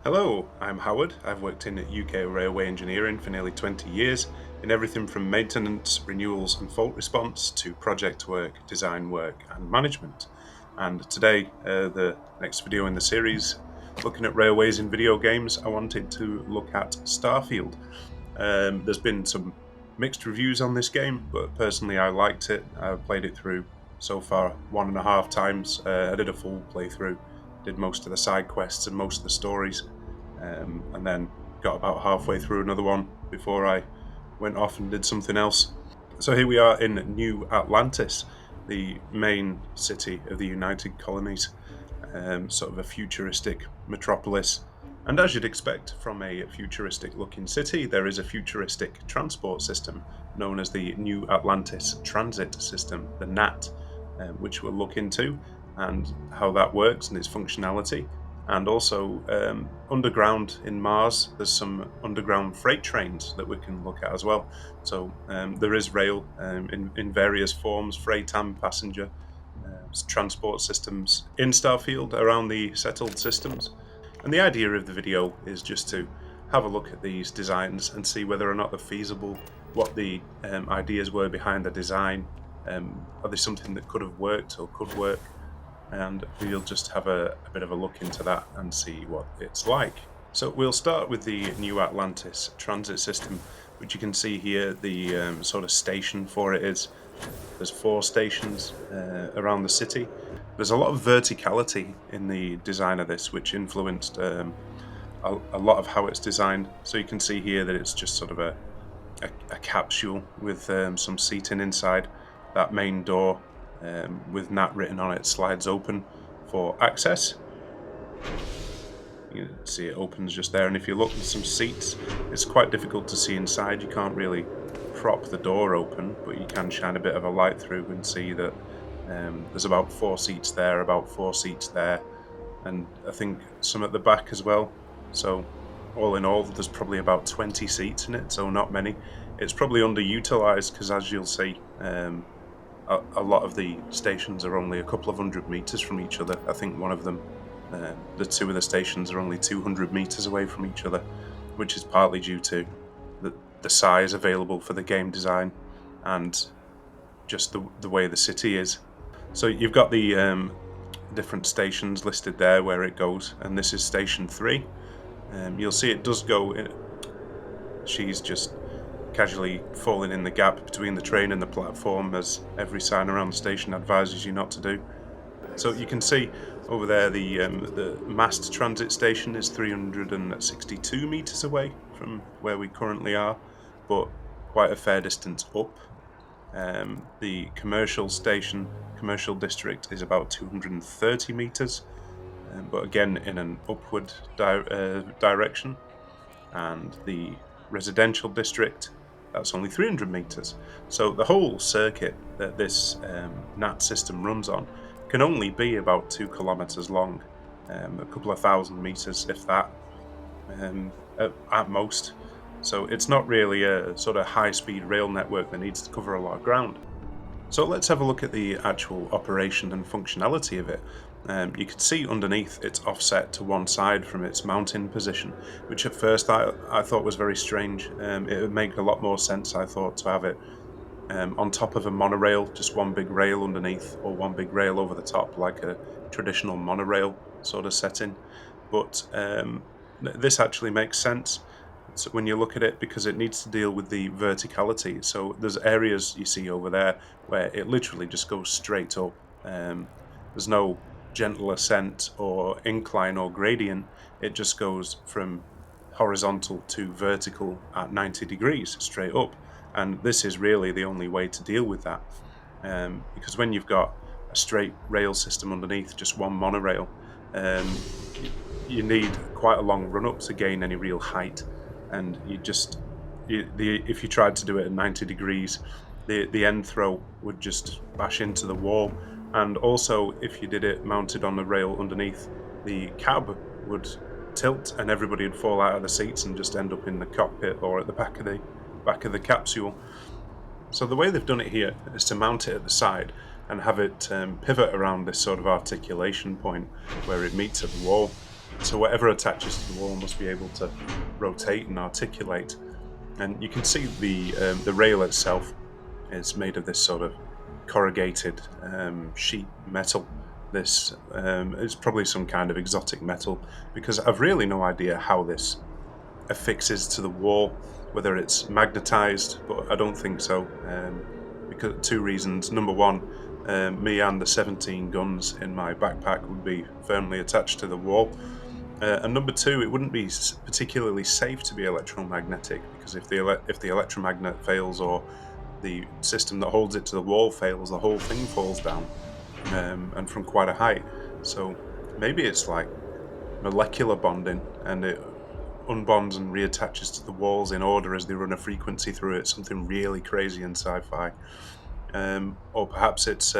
Hello, I'm Howard. I've worked in UK railway engineering for nearly 20 years in everything from maintenance, renewals and fault response to project work, design work and management. And today, the next video in the series, looking at railways in video games, I wanted to look at Starfield. There's been some mixed reviews on this game, but personally I liked it. I've played it through so far 1.5 times. I did a full playthrough, did most of the side quests and most of the stories, and then got about halfway through another one before I went off and did something else. So here we are in New Atlantis, the main city of the United Colonies, sort of a futuristic metropolis. And as you'd expect from a futuristic looking city, there is a futuristic transport system known as the New Atlantis Transit System, the NAT, which we'll look into and how that works and its functionality. And also, underground in Mars, there's some underground freight trains that we can look at as well. So there is rail in various forms, freight and passenger transport systems in Starfield around the settled systems. And the idea of the video is just to have a look at these designs and see whether or not they're feasible, what the ideas were behind the design. Are they something that could have worked or could work? And we'll just have a bit of a look into that and see what it's like. So we'll start with the New Atlantis transit system, which you can see here. The sort of station for it is there's 4 stations around the city. There's a lot of verticality in the design of this, which influenced a lot of how it's designed. So you can see here that it's just sort of a capsule with some seating inside. That main door with NAT written on it slides open for access. You can see it opens just there, and if you look, there's some seats. It's quite difficult to see inside. You can't really prop the door open, but you can shine a bit of a light through and see that there's about 4 seats there, about 4 seats there, and I think some at the back as well. So all in all, there's probably about 20 seats in it, so not many. It's probably underutilized because, as you'll see, a lot of the stations are only a couple of 100 meters from each other. I think one of them, the two of the stations are only 200 meters away from each other, which is partly due to the size available for the game design and just the way the city is. So you've got the different stations listed there where it goes, and this is station 3. You'll see it does go. She's just casually falling in the gap between the train and the platform, as every sign around the station advises you not to do. So you can see over there the mast transit station is 362 meters away from where we currently are, but quite a fair distance up. The commercial district is about 230 meters, but again in an upward direction. And the residential district, that's only 300 meters. So the whole circuit that this NAT system runs on can only be about 2 kilometers long, a couple of thousand meters, if that, at most. So it's not really a sort of high-speed rail network that needs to cover a lot of ground. So let's have a look at the actual operation and functionality of it. You can see underneath it's offset to one side from its mounting position, which at first I thought was very strange. It would make a lot more sense, I thought, to have it on top of a monorail, just one big rail underneath, or one big rail over the top, like a traditional monorail sort of setting. But this actually makes sense when you look at it, because it needs to deal with the verticality. So there's areas you see over there where it literally just goes straight up. There's no gentle ascent or incline or gradient. It just goes from horizontal to vertical at 90 degrees straight up. And this is really the only way to deal with that. Because when you've got a straight rail system underneath just one monorail, you need quite a long run up to gain any real height. And if you tried to do it at 90 degrees, the end throw would just bash into the wall. And also, if you did it mounted on the rail underneath, the cab would tilt and everybody would fall out of the seats and just end up in the cockpit or at the back of the capsule. So the way they've done it here is to mount it at the side and have it pivot around this sort of articulation point where it meets at the wall. So whatever attaches to the wall must be able to rotate and articulate. And you can see the rail itself is made of this sort of corrugated sheet metal. This is probably some kind of exotic metal, because I've really no idea how this affixes to the wall, whether it's magnetized, but I don't think so. Because two reasons. Number one, me and the 17 guns in my backpack would be firmly attached to the wall. And number two, it wouldn't be particularly safe to be electromagnetic, because if the electromagnet fails, or the system that holds it to the wall fails, the whole thing falls down, and from quite a height. So maybe it's like molecular bonding, and it unbonds and reattaches to the walls in order as they run a frequency through it. Something really crazy in sci-fi. Or perhaps it's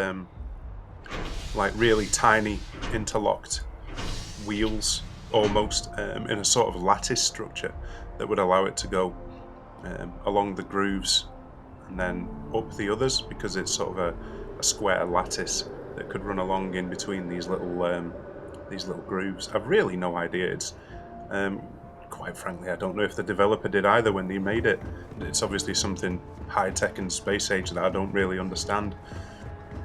like really tiny interlocked wheels, almost in a sort of lattice structure that would allow it to go along the grooves and then up the others, because it's sort of a square lattice that could run along in between these little grooves. I've really no idea. It's quite frankly, I don't know if the developer did either when they made it. It's obviously something high tech and space age that I don't really understand.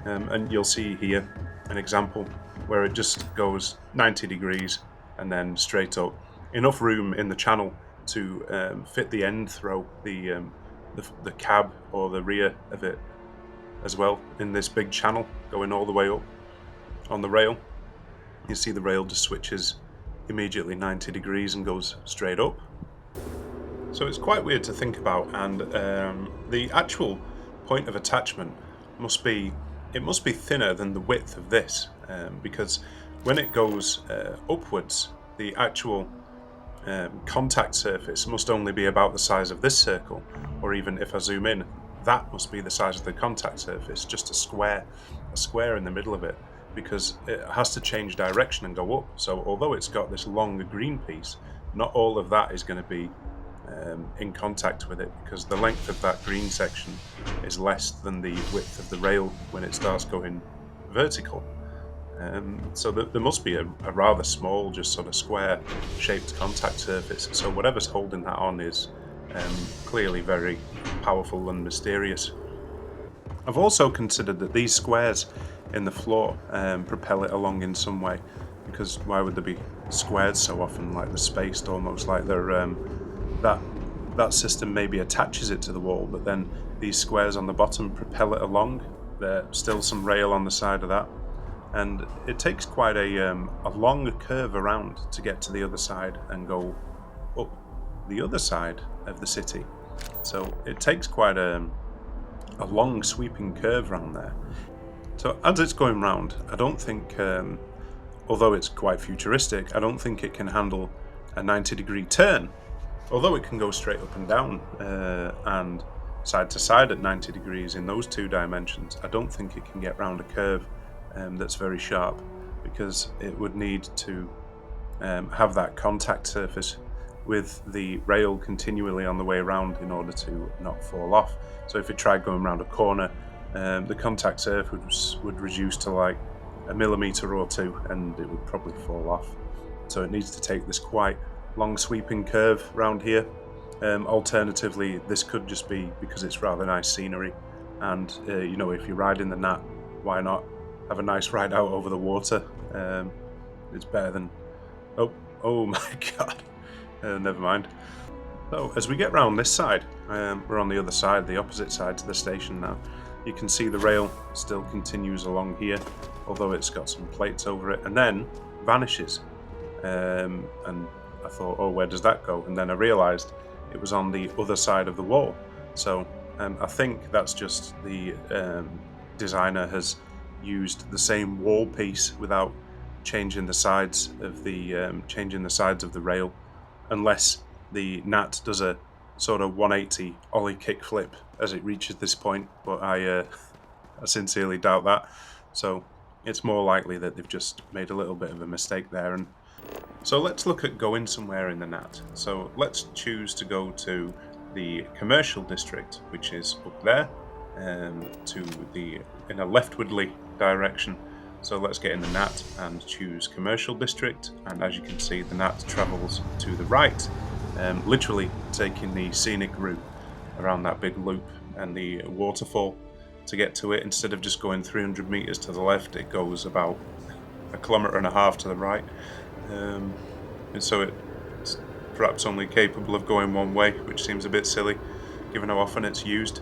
And you'll see here an example where it just goes 90 degrees and then straight up. Enough room in the channel to fit the end throw, the cab or the rear of it as well, in this big channel going all the way up on the rail. You see the rail just switches immediately 90 degrees and goes straight up. So it's quite weird to think about, and the actual point of attachment must be thinner than the width of this, because when it goes upwards, the actual contact surface must only be about the size of this circle, or even if I zoom in, that must be the size of the contact surface, just a square in the middle of it, because it has to change direction and go up. So although it's got this long green piece, not all of that is going to be in contact with it, because the length of that green section is less than the width of the rail when it starts going vertical. So there must be a rather small, just sort of square shaped contact surface. So whatever's holding that on is clearly very powerful and mysterious. I've also considered that these squares in the floor propel it along in some way, because why would there be squares so often? Like they're spaced, almost like they're that system maybe attaches it to the wall, but then these squares on the bottom propel it along. There's still some rail on the side of that, and it takes quite a long curve around to get to the other side and go up the other side of the city. So it takes quite a long sweeping curve around there. So as it's going round, I don't think, although it's quite futuristic, I don't think it can handle a 90-degree turn. Although it can go straight up and down and side to side at 90 degrees in those two dimensions, I don't think it can get round a curve that's very sharp, because it would need to have that contact surface with the rail continually on the way around in order to not fall off. So if it tried going around a corner, the contact surface would reduce to like a millimeter or two, and it would probably fall off. So it needs to take this quite long sweeping curve round here. Alternatively, this could just be because it's rather nice scenery, and if you're riding the Gnat, why not have a nice ride out over the water? It's better than oh my god, never mind. So as we get round this side, we're on the other side, the opposite side to the station now. You can see the rail still continues along here, although it's got some plates over it, and then vanishes. And I thought, oh, where does that go? And then I realised it was on the other side of the wall. So I think that's just the designer has used the same wall piece without changing the sides of the rail, unless the Gnat does a sort of 180 ollie kickflip as it reaches this point. But I sincerely doubt that. So it's more likely that they've just made a little bit of a mistake there. And so let's look at going somewhere in the Gnat. So let's choose to go to the commercial district, which is up there, in a leftwardly direction. So let's get in the NAT and choose Commercial District, and as you can see, the NAT travels to the right, literally taking the scenic route around that big loop and the waterfall to get to it. Instead of just going 300 meters to the left, it goes about a kilometer and a half to the right, and so it's perhaps only capable of going one way, which seems a bit silly given how often it's used.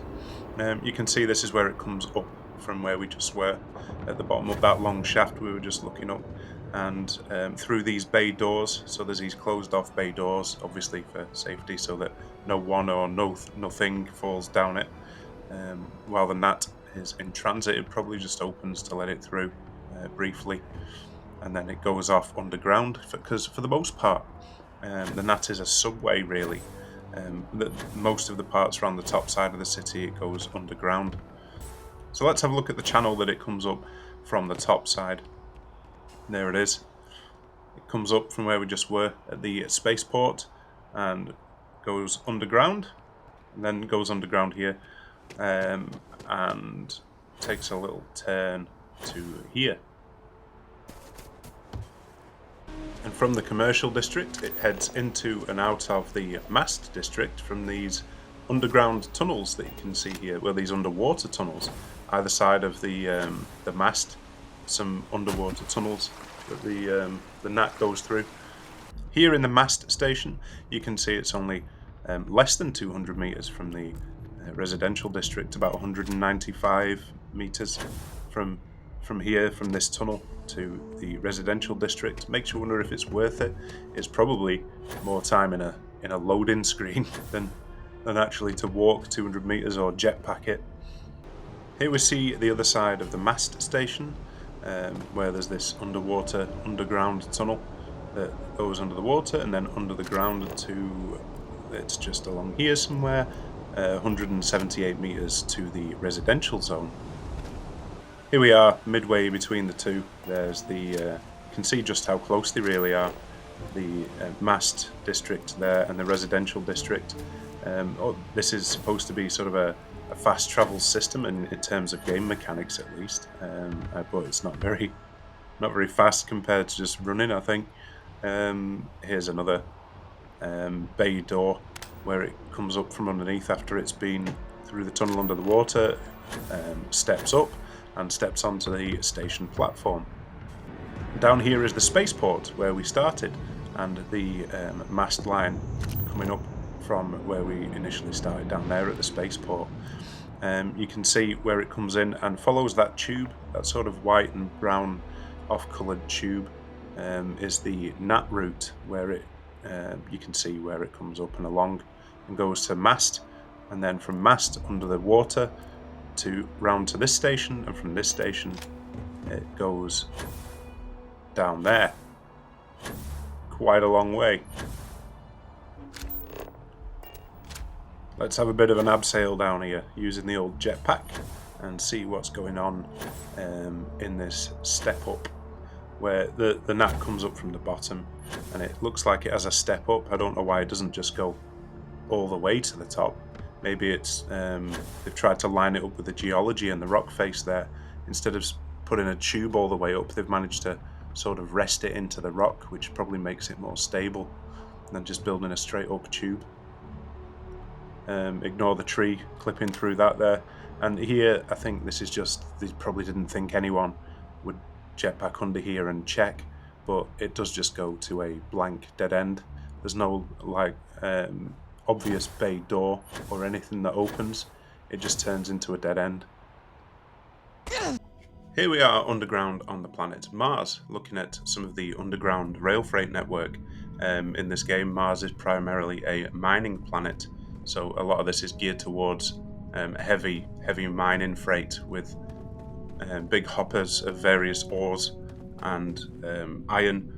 You can see this is where it comes up from where we just were at the bottom of that long shaft we were just looking up, and through these bay doors. So there's these closed off bay doors, obviously for safety, so that no one or nothing falls down it. While the NAT is in transit, it probably just opens to let it through briefly, and then it goes off underground, because for the most part, the NAT is a subway, really. Most of the parts around the top side of the city, it goes underground. So let's have a look at the channel that it comes up from the top side. There it is. It comes up from where we just were at the spaceport and goes underground, and then goes underground here, and takes a little turn to here. And from the commercial district, it heads into and out of the mast district from these underground tunnels that you can see here, well, these underwater tunnels, either side of the mast, some underwater tunnels that the NAT goes through. Here in the mast station, you can see it's only less than 200 meters from the residential district, about 195 meters from here, from this tunnel to the residential district. Makes you wonder if it's worth it. It's probably more time in a loading screen than actually to walk 200 meters or jetpack it. Here we see the other side of the mast station, where there's this underground tunnel that goes under the water and then under the ground to, it's just along here somewhere, 178 meters to the residential zone. Here we are, midway between the two. There's the, you can see just how close they really are. The mast district there and the residential district. This is supposed to be sort of a fast travel system in terms of game mechanics, at least, but it's not very fast compared to just running, I think. Here's another bay door where it comes up from underneath after it's been through the tunnel under the water, steps up and steps onto the station platform. Down here is the spaceport where we started, and the mast line coming up from where we initially started down there at the spaceport. You can see where it comes in and follows that tube, that sort of white and brown off-coloured tube, is the NAT route, where it you can see where it comes up and along and goes to mast, and then from mast under the water to round to this station, and from this station it goes down there. Quite a long way. Let's have a bit of an abseil down here using the old jetpack and see what's going on in this step up, where the NAT comes up from the bottom and it looks like it has a step up. I don't know why it doesn't just go all the way to the top. Maybe it's they've tried to line it up with the geology and the rock face there. Instead of putting a tube all the way up, they've managed to sort of rest it into the rock, which probably makes it more stable than just building a straight up tube. Ignore the tree clipping through that there. And here, I think this is just, they probably didn't think anyone would jetpack under here and check, but it does just go to a blank dead end. There's no like obvious bay door or anything that opens. It just turns into a dead end. Here we are underground on the planet Mars, looking at some of the underground rail freight network. In this game, Mars is primarily a mining planet, so a lot of this is geared towards heavy mining freight with big hoppers of various ores and iron,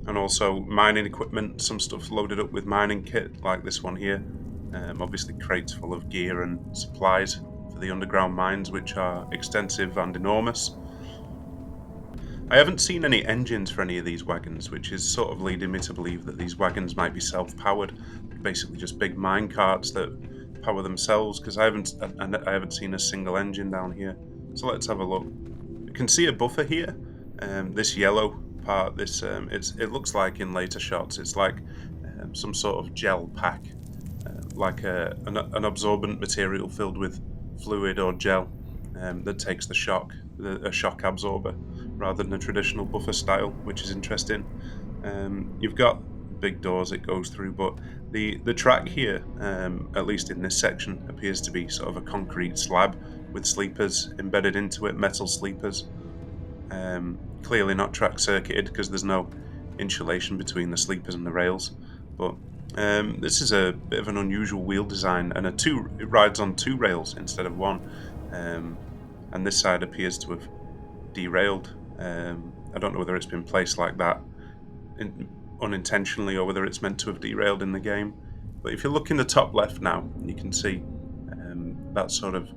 and also mining equipment, some stuff loaded up with mining kit like this one here. Obviously crates full of gear and supplies for the underground mines, which are extensive and enormous. I haven't seen any engines for any of these wagons, which is sort of leading me to believe that these wagons might be self-powered, basically just big mine carts that power themselves, because I haven't seen a single engine down here. So let's have a look. You can see a buffer here, This yellow part, it looks like in later shots, it's like some sort of gel pack, like an absorbent material filled with fluid or gel that takes the shock, a shock absorber, rather than a traditional buffer style, which is interesting. You've got big doors it goes through, but the track here, at least in this section, appears to be sort of a concrete slab with sleepers embedded into it, metal sleepers. Clearly not track circuited because there's no insulation between the sleepers and the rails. But this is a bit of an unusual wheel design, and it rides on two rails instead of one. Um, and this side appears to have derailed. I don't know whether it's been placed like that unintentionally or whether it's meant to have derailed in the game. But if you look in the top left now, you can see that sort of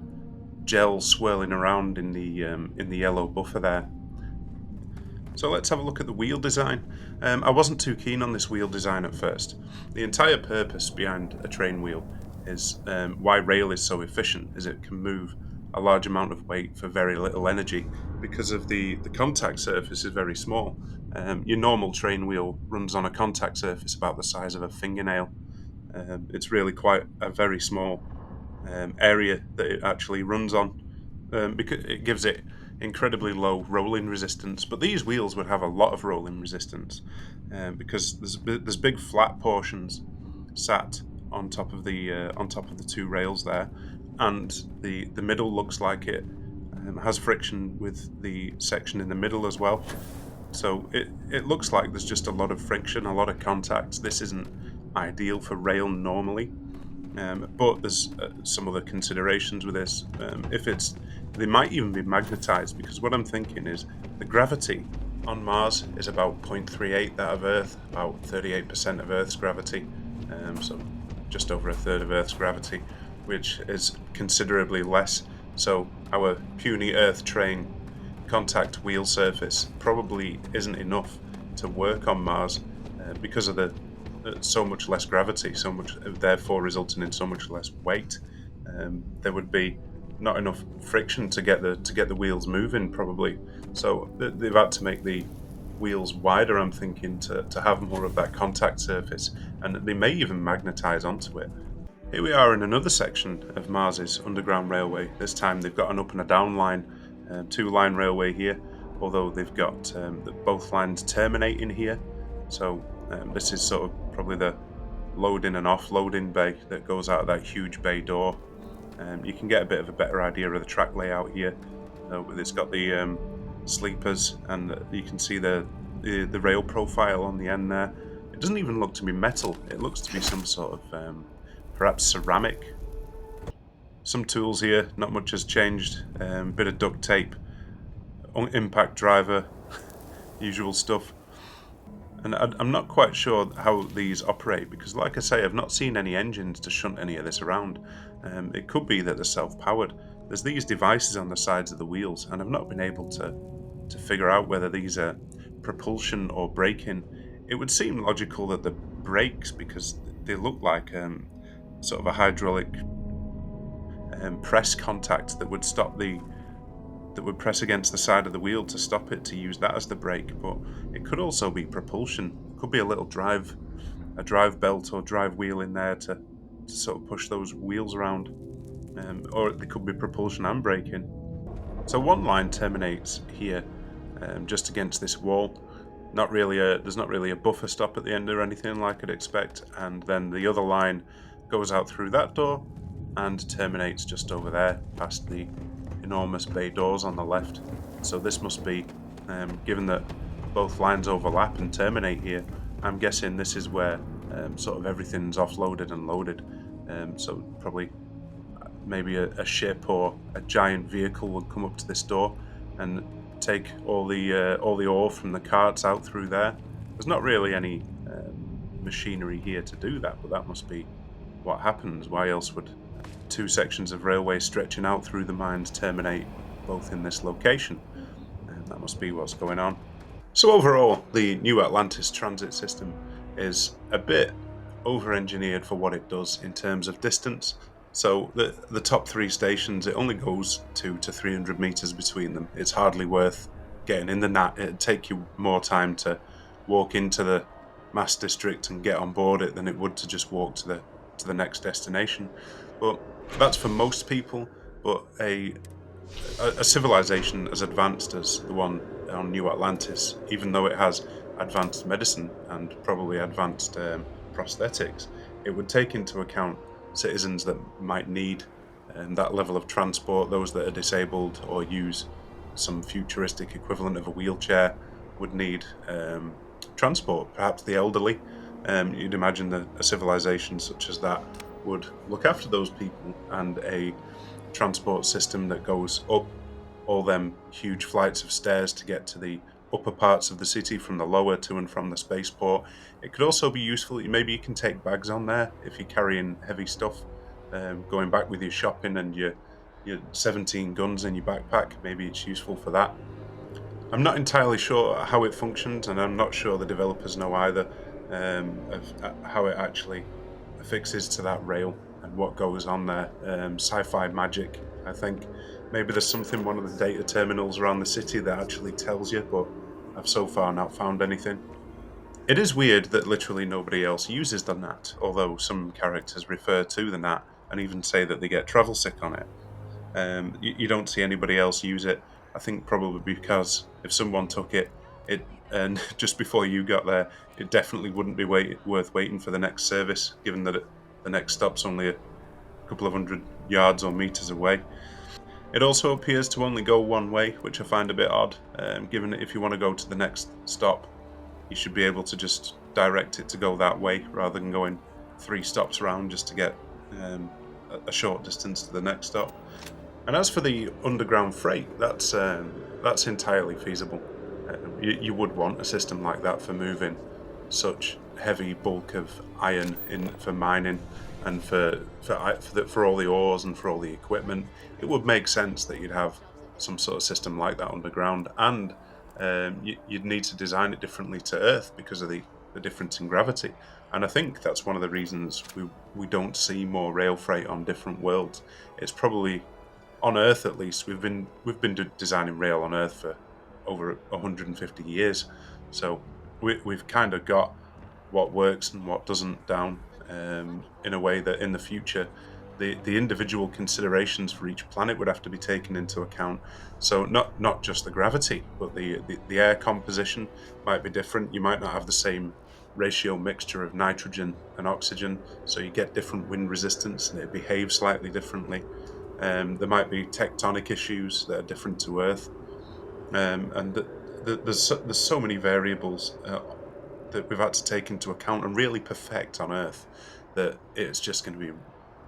gel swirling around in the yellow buffer there. So let's have a look at the wheel design. I wasn't too keen on this wheel design at first. The entire purpose behind a train wheel is why rail is so efficient, is it can move a large amount of weight for very little energy because of the contact surface is very small. Your normal train wheel runs on a contact surface about the size of a fingernail. It's really quite a very small area that it actually runs on because it gives it incredibly low rolling resistance. But these wheels would have a lot of rolling resistance because there's big flat portions sat on top of the two rails there, and the middle looks like it has friction with the section in the middle as well. So it looks like there's just a lot of friction, a lot of contacts. This isn't ideal for rail normally. But there's some other considerations with this. If they might even be magnetized because what I'm thinking is the gravity on Mars is about 0.38 that of Earth, about 38% of Earth's gravity, so just over a third of Earth's gravity, which is considerably less. So our puny Earth train contact wheel surface probably isn't enough to work on Mars because of the so much less gravity, so much therefore resulting in so much less weight. There would be not enough friction to get the wheels moving probably. So they've had to make the wheels wider. I'm thinking to have more of that contact surface, and they may even magnetize onto it. Here we are in another section of Mars's underground railway. This time they've got an up and a down line, two-line railway here, although they've got both lines terminating here. So this is sort of probably the loading and offloading bay that goes out of that huge bay door. You can get a bit of a better idea of the track layout here. It's got the sleepers, and you can see the rail profile on the end there. It doesn't even look to be metal. It looks to be some sort of perhaps ceramic. Some tools here, not much has changed. Bit of duct tape, impact driver, usual stuff. And I'm not quite sure how these operate because, like I say, I've not seen any engines to shunt any of this around. It could be that they're self-powered. There's these devices on the sides of the wheels, and I've not been able to figure out whether these are propulsion or braking. It would seem logical that the brakes, because they look like sort of a hydraulic press contact that would press against the side of the wheel to stop it to use that as the brake. But it could also be propulsion. It could be a drive belt or drive wheel in there to sort of push those wheels around, or it could be propulsion and braking. So one line terminates here, just against this wall. There's not really a buffer stop at the end or anything like I'd expect, and then the other line goes out through that door and terminates just over there, past the enormous bay doors on the left. So this must be, given that both lines overlap and terminate here, I'm guessing this is where sort of everything's offloaded and loaded. So probably maybe a ship or a giant vehicle would come up to this door and take all the ore from the carts out through there. There's not really any machinery here to do that, but that must be what happens. Why else would two sections of railway stretching out through the mines terminate both in this location? And that must be what's going on. So overall, the new Atlantis Transit system is a bit over-engineered for what it does in terms of distance. So the top three stations, it only goes 2 to 300 meters between them. It's hardly worth getting in the NAT, it'd take you more time to walk into the mass district and get on board it than it would to just walk to the next destination. But that's for most people. But a civilization as advanced as the one on New Atlantis, even though it has advanced medicine and probably advanced prosthetics, it would take into account citizens that might need that level of transport. Those that are disabled or use some futuristic equivalent of a wheelchair would need transport. Perhaps the elderly. You'd imagine that a civilization such as that would look after those people, and a transport system that goes up all them huge flights of stairs to get to the upper parts of the city from the lower to and from the spaceport. It could also be useful. Maybe you can take bags on there if you're carrying heavy stuff, going back with your shopping and your 17 guns in your backpack. Maybe it's useful for that. I'm not entirely sure how it functions, and I'm not sure the developers know either, of how it actually affixes to that rail and what goes on there. Sci-fi magic, I think. Maybe there's something one of the data terminals around the city that actually tells you, but I've so far not found anything. It is weird that literally nobody else uses the NAT, although some characters refer to the NAT and even say that they get travel sick on it. You don't see anybody else use it. I think probably because if someone took it, and just before you got there, it definitely wouldn't be worth waiting for the next service, given that the next stop's only a couple of hundred yards or meters away. It also appears to only go one way, which I find a bit odd, given that if you want to go to the next stop, you should be able to just direct it to go that way rather than going 3 stops around just to get a short distance to the next stop. And as for the underground freight, that's entirely feasible. You would want a system like that for moving such heavy bulk of iron in for mining and for all the ores and for all the equipment. It would make sense that you'd have some sort of system like that underground, and you'd need to design it differently to Earth because of the difference in gravity. And I think that's one of the reasons we don't see more rail freight on different worlds. It's probably on Earth, at least, we've been designing rail on Earth for over 150 years, so we've kind of got what works and what doesn't down, in a way that in the future the individual considerations for each planet would have to be taken into account. So not just the gravity, but the air composition might be different. You might not have the same ratio mixture of nitrogen and oxygen, so you get different wind resistance and it behaves slightly differently. There might be tectonic issues that are different to Earth, and there's so many variables that we've had to take into account and really perfect on Earth that it's just going to be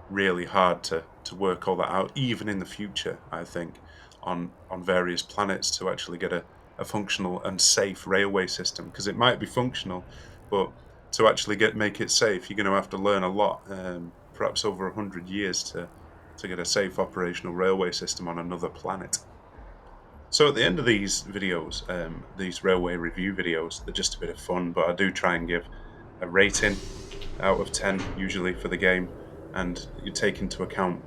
really hard to work all that out, even in the future. I think on various planets to actually get a functional and safe railway system, because it might be functional, but to actually make it safe, you're going to have to learn a lot, perhaps over 100 years to get a safe operational railway system on another planet. So at the end of these videos, these railway review videos, they're just a bit of fun, but I do try and give a rating out of 10 usually for the game, and you take into account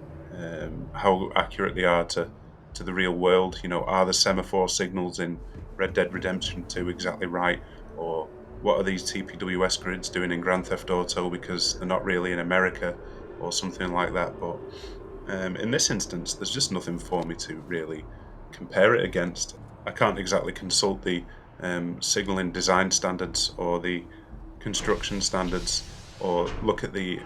how accurate they are to the real world. Are the semaphore signals in Red Dead Redemption 2 exactly right, or what are these TPWS grids doing in Grand Theft Auto because they're not really in America, or something like that. But in this instance, there's just nothing for me to really compare it against. I can't exactly consult the signaling design standards or the construction standards, or look at the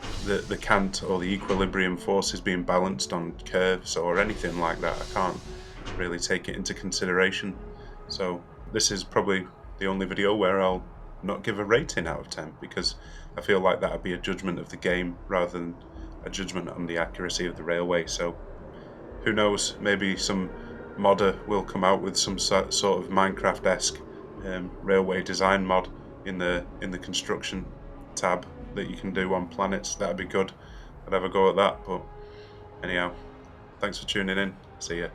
cant or the equilibrium forces being balanced on curves or anything like that. I can't really take it into consideration. So this is probably the only video where I'll not give a rating out of 10, because I feel like that would be a judgment of the game rather than a judgment on the accuracy of the railway. So who knows? Maybe some modder will come out with some sort of Minecraft-esque railway design mod in the construction tab that you can do on planets. That'd be good. I'd have a go at that. But anyhow, thanks for tuning in. See ya.